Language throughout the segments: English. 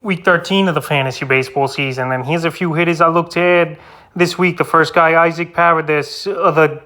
Week 13 of the fantasy baseball season, and here's a few hitters I look to add this week. The first guy, Isaac Paredes of the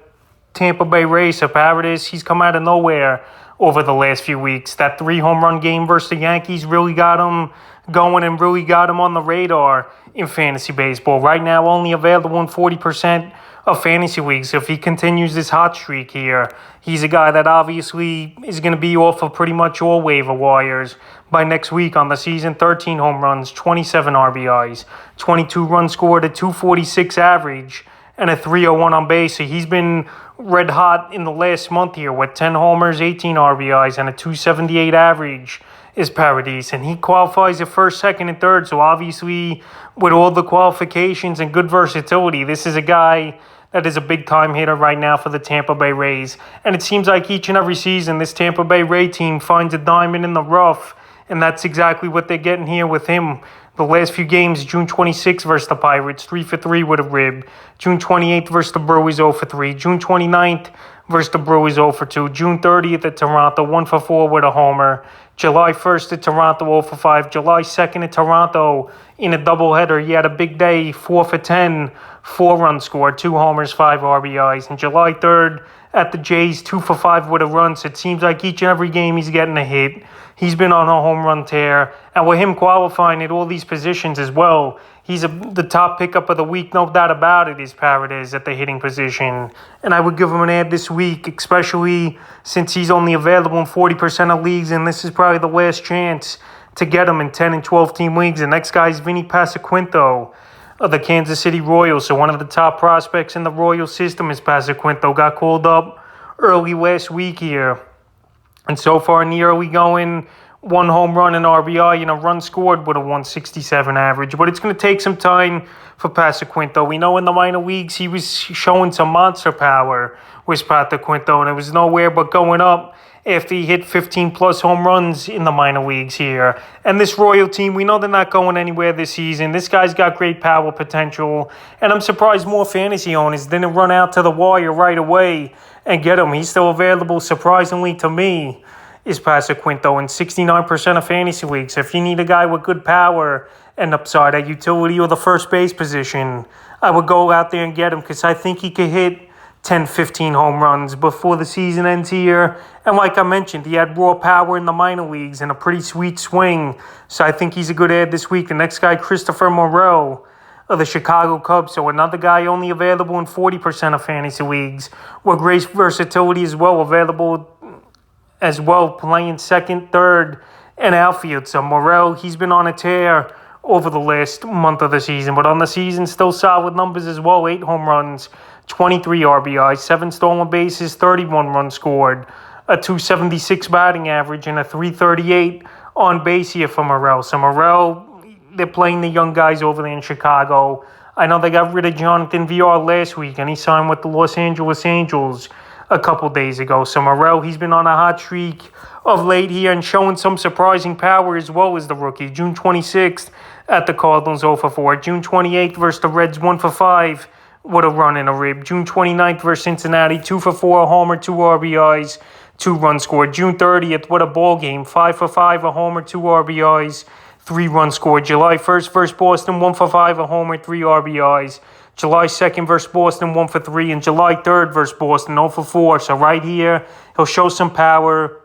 Tampa Bay Rays. So Paredes, he's come out of nowhere over the last few weeks. That 3 home run game versus the Yankees really got him going and really got him on the radar in fantasy baseball. Right now, only available in 40% of fantasy leagues. If he continues this hot streak here, he's a guy that obviously is going to be off of pretty much all waiver wires by next week on the season. 13 home runs, 27 RBIs, 22 runs scored, a 246 average, and a 301 on base. So he's been red hot in the last month here with 10 homers, 18 RBIs, and a 278 average is Paredes. And he qualifies at first, second, and third. So obviously, with all the qualifications and good versatility, this is a guy that is a big-time hitter right now for the Tampa Bay Rays. And it seems like each and every season, this Tampa Bay Ray team finds a diamond in the rough, and that's exactly what they're getting here with him. The last few games, June 26th versus the Pirates, 3 for 3 with a rib. June 28th versus the Brewers, 0 for 3. June 29th versus the Brewers, 0 for 2. June 30th at Toronto, 1 for 4 with a homer. July 1st at Toronto, 0 for 5. July 2nd at Toronto in a doubleheader. He had a big day, 4 for 10, 4 runs scored, 2 homers, 5 RBIs. And July 3rd at the Jays, 2 for 5 with a run. So it seems like each and every game he's getting a hit. He's been on a home run tear. And with him qualifying at all these positions as well, he's the top pickup of the week, no doubt about it, is Paredes at the hitting position. And I would give him an ad this week, especially since he's only available in 40% of leagues, and this is probably the last chance to get him in 10 and 12-team leagues. The next guy is Vinny Pasquantino of the Kansas City Royals. So one of the top prospects in the Royal system is Pasquantino. Got called up early last week here. And so far in the early going, 1 home run and RBI and a run scored with a 167 average. But it's going to take some time for Pasquantino. We know in the minor leagues he was showing some monster power with Pasquantino, and it was nowhere but going up after he hit 15-plus home runs in the minor leagues here. And this Royal team, we know they're not going anywhere this season. This guy's got great power potential, and I'm surprised more fantasy owners didn't run out to the wire right away and get him. He's still available, surprisingly to me, is Pasquantino in 69% of fantasy leagues. If you need a guy with good power and upside at utility or the first base position, I would go out there and get him because I think he could hit 10, 15 home runs before the season ends here. And like I mentioned, he had raw power in the minor leagues and a pretty sweet swing. So I think he's a good ad this week. The next guy, Christopher Morel of the Chicago Cubs. So another guy only available in 40% of fantasy leagues with great versatility as well, playing second, third, and outfield. So Morel, he's been on a tear over the last month of the season, but on the season, still solid numbers as well. 8 home runs, 23 RBIs, 7 stolen bases, 31 runs scored, a 276 batting average, and a 338 on base here for Morel. So Morel, they're playing the young guys over there in Chicago. I know they got rid of Jonathan VR last week, and he signed with the Los Angeles Angels a couple days ago. So Morel, he's been on a hot streak of late here and showing some surprising power as well as the rookie. June 26th at the Cardinals, 0 for 4. June 28th versus the Reds, 1 for 5 with a run and a rib. June 29th versus Cincinnati, 2 for 4, a homer, 2 RBIs, 2 runs scored. June 30th, what a ball game, 5 for 5, a homer, 2 RBIs, 3 runs scored. July 1st versus Boston, 1 for 5, a homer, 3 RBIs. July 2nd versus Boston, 1 for 3. And July 3rd versus Boston, 0 for 4. So right here, he'll show some power.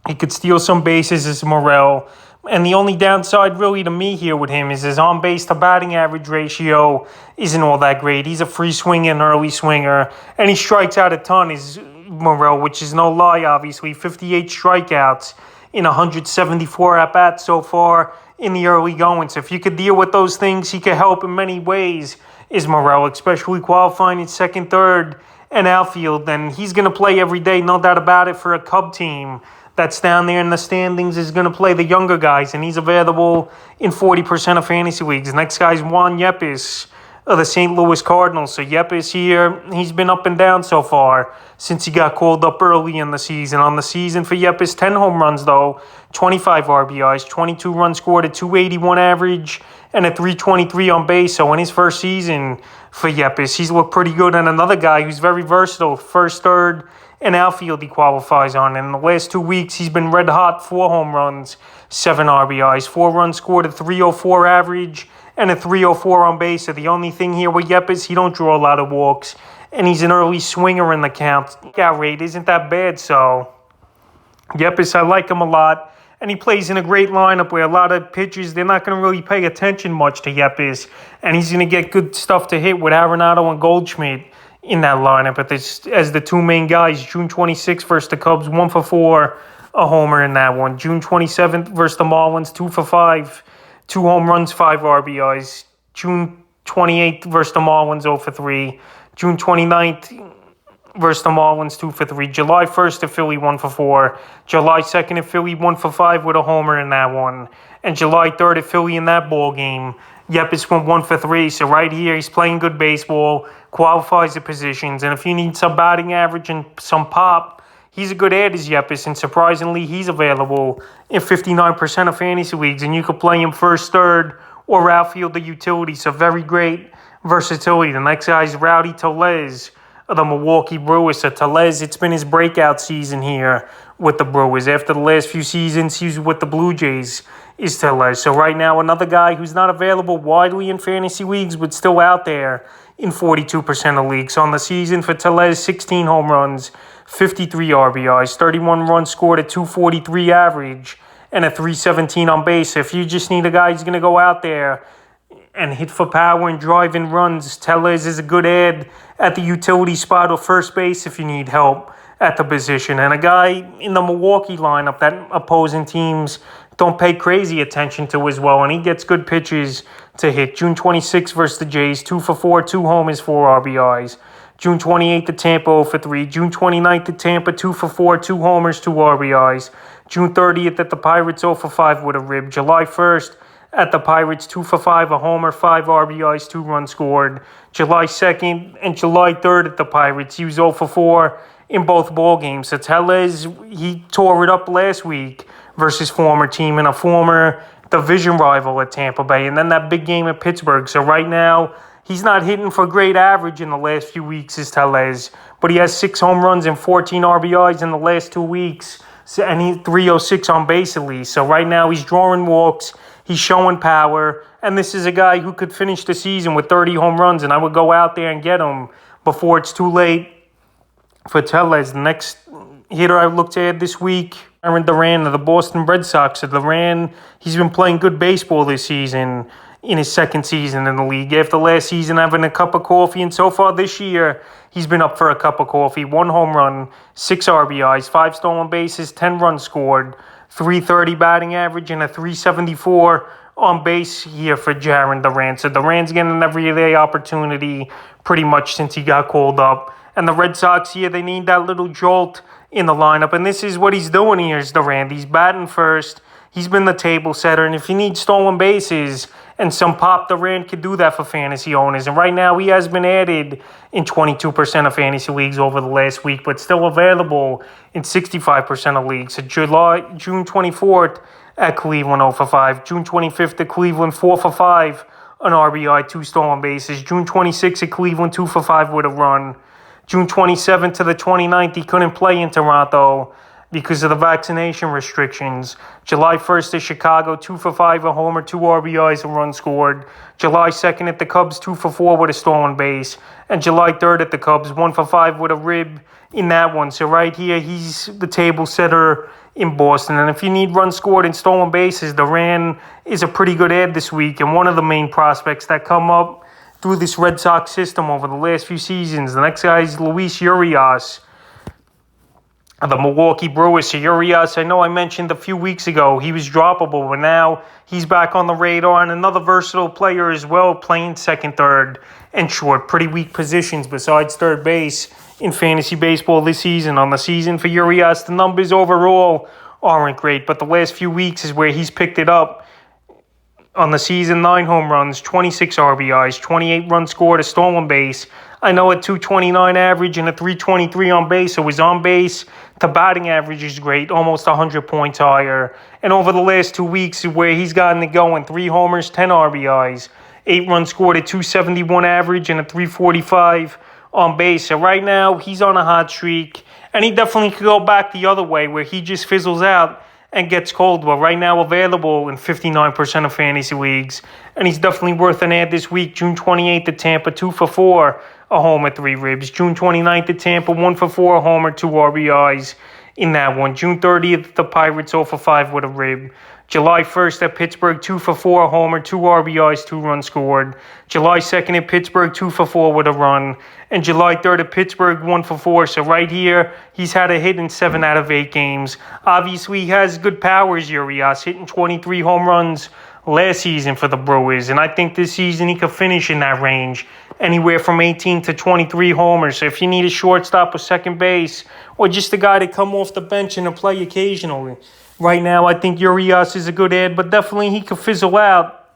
He could steal some bases as Morel. And the only downside really to me here with him is his on-base to batting average ratio isn't all that great. He's a free swinger and early swinger. And he strikes out a ton, is Morel, which is no lie, obviously. 58 strikeouts in 174 at-bats so far in the early going. So if you could deal with those things, he could help in many ways, is Morel, especially qualifying in second, third, and outfield. Then he's going to play every day, no doubt about it, for a Cub team that's down there in the standings is going to play the younger guys, and he's available in 40% of fantasy leagues. The next guy is Juan Yepes of the St. Louis Cardinals. So Yepes here, he's been up and down so far since he got called up early in the season. On the season for Yepes, 10 home runs though, 25 RBIs, 22 runs scored, a 281 average, and a 323 on base. So in his first season for Yepes, he's looked pretty good. And another guy who's very versatile, first, third, and outfield he qualifies on. And in the last 2 weeks, he's been red hot, 4 home runs, 7 RBIs, 4 runs scored, a 304 average, and a 304 on base. So the only thing here with Yepez, he don't draw a lot of walks, and he's an early swinger in the count. Strikeout rate isn't that bad, so Yepez, I like him a lot. And he plays in a great lineup where a lot of pitchers, they're not going to really pay attention much to Yepez. And he's going to get good stuff to hit with Arenado and Goldschmidt in that lineup as the 2 main guys. June 26th versus the Cubs, 1 for 4, a homer in that one. June 27th versus the Marlins, 2 for 5, 2 home runs, 5 RBIs. June 28th versus the Marlins, 0 for 3. June 29th versus the Marlins, 2 for 3. July 1st at Philly, 1 for 4. July 2nd at Philly, 1 for 5 with a homer in that one. And July 3rd at Philly in that ball game, Yepez went 1 for 3. So right here, he's playing good baseball, qualifies the positions. And if you need some batting average and some pop, he's a good add as Yepez. And surprisingly, he's available in 59% of fantasy leagues. And you could play him first, third, or outfield the utility. So very great versatility. The next guy is Rowdy Tellez of the Milwaukee Brewers. So Tellez, it's been his breakout season here with the Brewers. After the last few seasons, he was with the Blue Jays, is Tellez. So right now, another guy who's not available widely in fantasy leagues, but still out there in 42% of leagues. So on the season for Tellez, 16 home runs, 53 RBIs, 31 runs scored, a 243 average, and a 317 on base. If you just need a guy who's going to go out there and hit for power and drive in runs, Tellez is a good add at the utility spot or first base if you need help at the position. And a guy in the Milwaukee lineup that opposing teams don't pay crazy attention to as well, and he gets good pitches to hit. June 26th versus the Jays, 2 for 4, 2 homers, 4 RBIs. June 28th at Tampa, 0 for 3. June 29th at Tampa, 2 for 4, 2 homers, 2 RBIs. June 30th at the Pirates, 0 for 5 with a rib. July 1st at the Pirates, 2 for 5, a homer, 5 RBIs, 2 runs scored. July 2nd and July 3rd at the Pirates, he was 0 for 4 in both ball games. So Tellez, he tore it up last week versus former team and a former division rival at Tampa Bay. And then that big game at Pittsburgh. So right now, he's not hitting for great average in the last few weeks, is Tellez. But he has 6 home runs and 14 RBIs in the last 2 weeks. And he's 306 on base at least. So right now, he's drawing walks. He's showing power, and this is a guy who could finish the season with 30 home runs, and I would go out there and get him before it's too late for Tellez. The next hitter I looked at this week, Aaron Duran of the Boston Red Sox. So Duran, he's been playing good baseball this season in his second season in the league. After last season having a cup of coffee, and so far this year, he's been up for a cup of coffee. 1 home run, 6 RBIs, 5 stolen bases, 10 runs scored, 330 batting average, and a 374 on base here for Jarren Duran. So Duran's getting an everyday opportunity pretty much since he got called up. And the Red Sox here, they need that little jolt in the lineup. And this is what he's doing here is Duran. He's batting first. He's been the table setter. And if you need stolen bases and some pop, Duran could do that for fantasy owners. And right now, he has been added in 22% of fantasy leagues over the last week, but still available in 65% of leagues. So June 24th at Cleveland, 0 for 5. June 25th at Cleveland, 4 for 5, an RBI, 2 stolen bases. June 26th at Cleveland, 2 for 5 with a run. June 27th to the 29th, he couldn't play in Toronto because of the vaccination restrictions. July 1st at Chicago, 2 for 5, a homer, 2 RBIs, a run scored. July 2nd at the Cubs, 2 for 4 with a stolen base. And July 3rd at the Cubs, 1 for 5 with a rib in that one. So right here, he's the table setter in Boston. And if you need runs scored and stolen bases, Duran is a pretty good add this week and one of the main prospects that come up through this Red Sox system over the last few seasons. The next guy is Luis Urias of the Milwaukee Brewers. So Urias, I know I mentioned a few weeks ago, he was droppable, but now he's back on the radar, and another versatile player as well, playing second, third, and short. Pretty weak positions besides third base in fantasy baseball this season. On the season for Urias, the numbers overall aren't great, but the last few weeks is where he's picked it up. On the season, 9 home runs, 26 RBIs, 28 runs scored, a stolen base. I know a 229 average and a 323 on base. So his on base to batting average is great, almost 100 points higher. And over the last 2 weeks, where he's gotten it going, 3 homers, 10 RBIs, 8 runs scored, a 271 average and a 345 on base. So right now, he's on a hot streak. And he definitely could go back the other way where he just fizzles out and gets cold. But right now available in 59% of fantasy leagues. And he's definitely worth an ad this week. June 28th at Tampa, 2 for 4, a homer, 3 ribs. June 29th at Tampa, 1 for 4, a homer, 2 RBIs in that one. June 30th, the Pirates 0 for 5 with a rib. July 1st at Pittsburgh, 2 for 4, a homer, 2 RBIs, 2 runs scored. July 2nd at Pittsburgh, 2 for 4 with a run. And July 3rd at Pittsburgh, 1 for 4. So right here, he's had a hit in 7 out of 8 games. Obviously, he has good powers, Urias, hitting 23 home runs last season for the Brewers. And I think this season he could finish in that range, anywhere from 18 to 23 homers. So if you need a shortstop or second base, or just a guy to come off the bench and to play occasionally, right now I think Urias is a good ad, but definitely he could fizzle out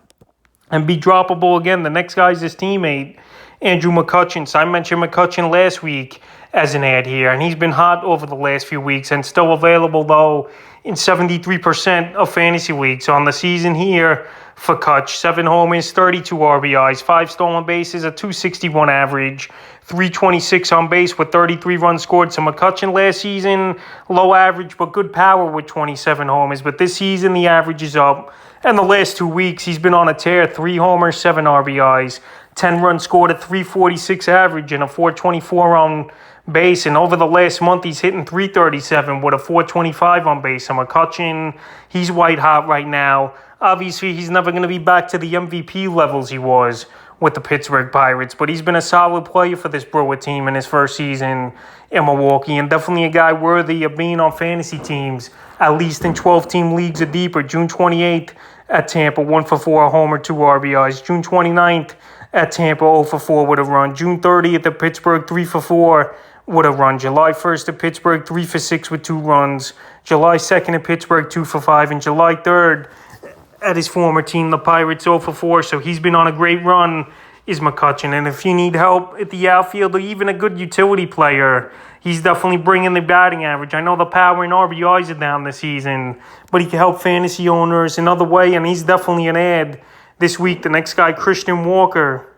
and be droppable again. The next guy is his teammate, Andrew McCutchen. So I mentioned McCutchen last week as an ad here, and he's been hot over the last few weeks and still available, though, in 73% of fantasy leagues. So on the season here for Kutch, 7 homers, 32 RBIs, 5 stolen bases, a 261 average, 326 on base with 33 runs scored. So McCutchen last season, low average but good power with 27 homers. But this season, the average is up. And the last 2 weeks, he's been on a tear, 3 homers, 7 RBIs, 10 runs scored, a 346 average, and a 424 on base. And over the last month, he's hitting 337 with a 425 on base. So McCutchen, he's white hot right now. Obviously, he's never going to be back to the MVP levels he was with the Pittsburgh Pirates, but he's been a solid player for this Brewer team in his first season in Milwaukee, and definitely a guy worthy of being on fantasy teams, at least in 12-team leagues or deeper. June 28th at Tampa, 1 for 4, a homer, 2 RBIs. June 29th at Tampa, 0 for 4 with a run. June 30th at Pittsburgh, 3 for 4 with a run. July 1st at Pittsburgh, 3 for 6 with 2 runs. July 2nd at Pittsburgh, 2 for 5. And July 3rd at his former team, the Pirates, 0 for 4. So he's been on a great run, is McCutchen. And if you need help at the outfield or even a good utility player, he's definitely bringing the batting average. I know the power and RBIs are down this season, but he can help fantasy owners another way, and he's definitely an ad this week. The next guy, Christian Walker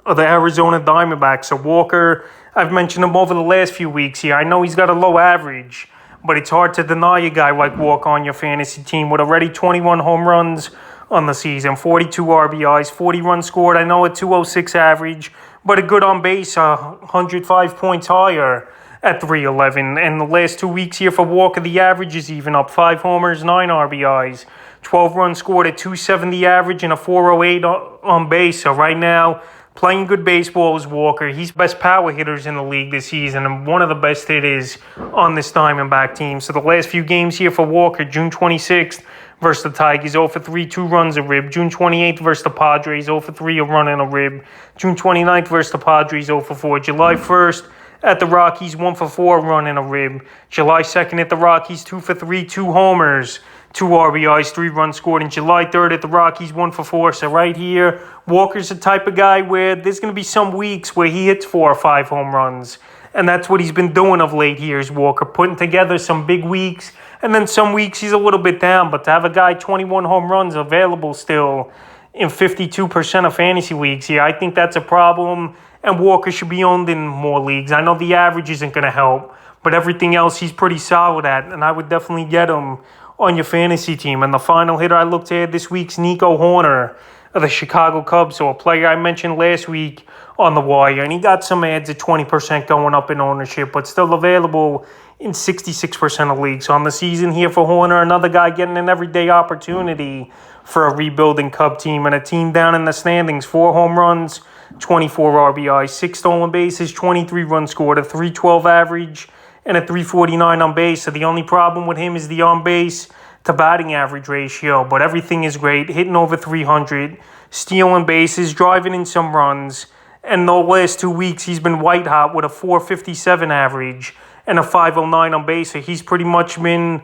of the Arizona Diamondbacks. So Walker, I've mentioned him over the last few weeks here. I know he's got a low average, but it's hard to deny a guy like Walker on your fantasy team with already 21 home runs on the season, 42 RBIs, 40 runs scored. I know a 206 average, but a good on base, 105 points higher at 311. And the last 2 weeks here for Walker, the average is even up. 5 homers, 9 RBIs, 12 runs scored, a 270 average, and a 408 on base. So right now, playing good baseball is Walker. He's best power hitters in the league this season and one of the best hitters on this Diamondback team. So the last few games here for Walker, June 26th versus the Tigers, 0 for 3, 2 runs, a rib. June 28th versus the Padres, 0 for 3, a run and a rib. June 29th versus the Padres, 0 for 4. July 1st at the Rockies, 1 for 4, a run and a rib. July 2nd at the Rockies, 2 for 3, 2 homers, 2 RBIs, 3 runs scored. And July 3rd at the Rockies, 1 for 4. So right here, Walker's the type of guy where there's going to be some weeks where he hits 4 or 5 home runs. And that's what he's been doing of late here is Walker, putting together some big weeks. And then some weeks he's a little bit down. But to have a guy 21 home runs available still in 52% of fantasy leagues here, I think that's a problem. And Walker should be owned in more leagues. I know the average isn't going to help, but everything else he's pretty solid at. And I would definitely get him on your fantasy team. And the final hitter I looked at this week's Nico Hoerner of the Chicago Cubs. So a player I mentioned last week on the wire. And he got some ads at 20% going up in ownership, but still available in 66% of leagues. So on the season here for Hoerner, another guy getting an everyday opportunity for a rebuilding Cub team and a team down in the standings. 4 home runs, 24 RBIs, 6 stolen bases, 23 runs scored, a 312 average, and a 349 on base. So the only problem with him is the on base to batting average ratio, but everything is great. Hitting over 300, stealing bases, driving in some runs. And the last 2 weeks, he's been white hot with a 457 average and a 509 on base. So he's pretty much been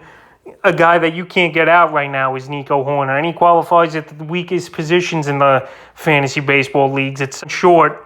a guy that you can't get out right now is Nico Hoerner. And he qualifies at the weakest positions in the fantasy baseball leagues. It's short.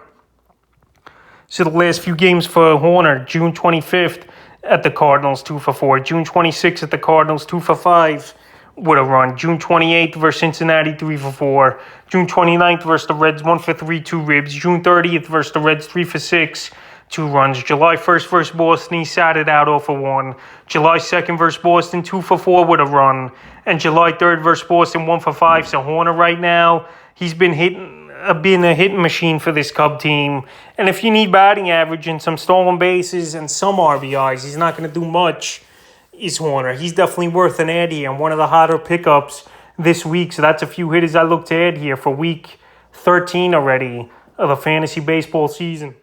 So the last few games for Hoerner, June 25th at the Cardinals, 2 for 4. June 26th at the Cardinals, 2 for 5 with a run. June 28th versus Cincinnati, 3 for 4. June 29th versus the Reds, 1 for 3, 2 ribs. June 30th versus the Reds, 3 for 6, 2 runs. July 1st versus Boston, he sat it out 0 for 1. July 2nd versus Boston, 2 for 4 with a run. And July 3rd versus Boston, 1 for 5. So Hoerner right now, he's been a hitting machine for this Cub team. And if you need batting average and some stolen bases and some RBIs, he's not going to do much, is Hoerner. He's definitely worth an add here and one of the hotter pickups this week. So that's a few hitters I look to add here for week 13 already of the fantasy baseball season.